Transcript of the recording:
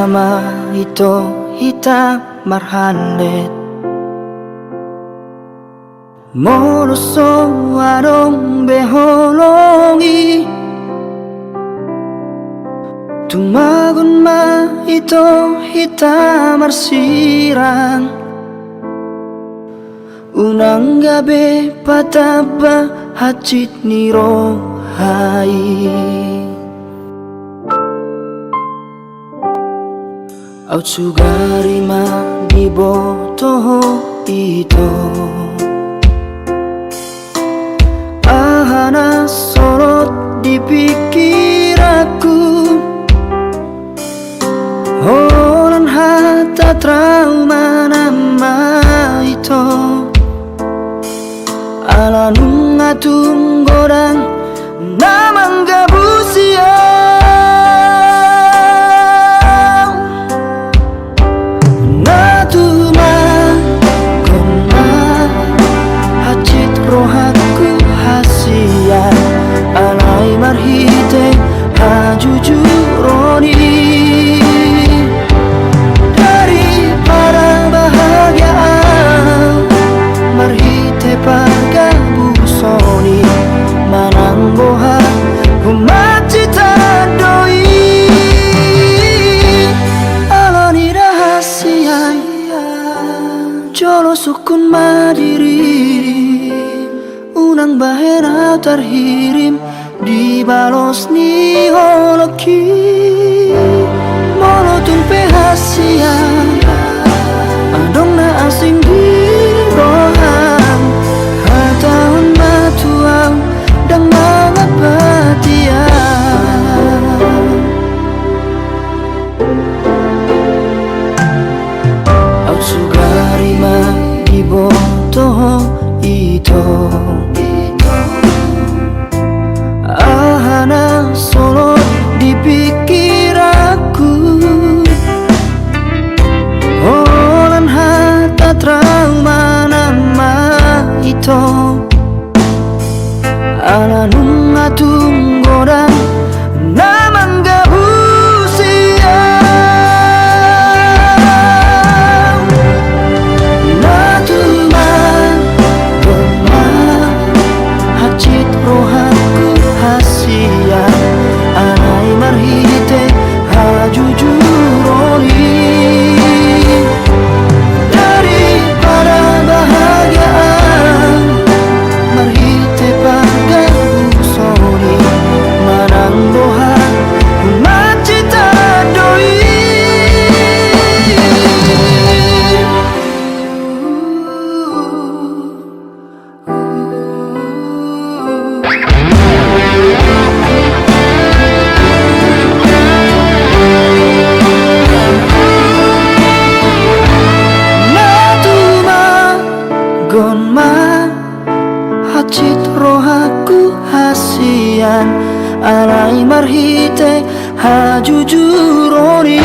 Nama ito hita marhandet Moroso warong beholongi Tumagon ma ito hita marsirang Unang gabi pataba hacit ni rohai Aut sugari ma dibotoho ito Ahana sorot dipikir aku Holan hata trauma nama ito Alanung atung godang namang gabusia Natuma koma hacit rohaku hasia Alai marhite hajujuroni Pagabusoni manang boha humacita doi alani rahasia jolo sukun madiri unang bahena terhirim dibalos ni holoki molotun pehasia adong na asing di rohang tahun matuang dan mga batian Aut sugari man ibotoho ito Ahana solo dipikir aku Holan hata trauma nama ito Alanung atung godang namang gabusia Natuman koma hacit rohaku hasia Anai marhite hajujuroni Daripada bahagiaan marhite pagabusoni manang boha macita doi Natuma gonma hacit rohaku hasian Alai marhite hajujuroni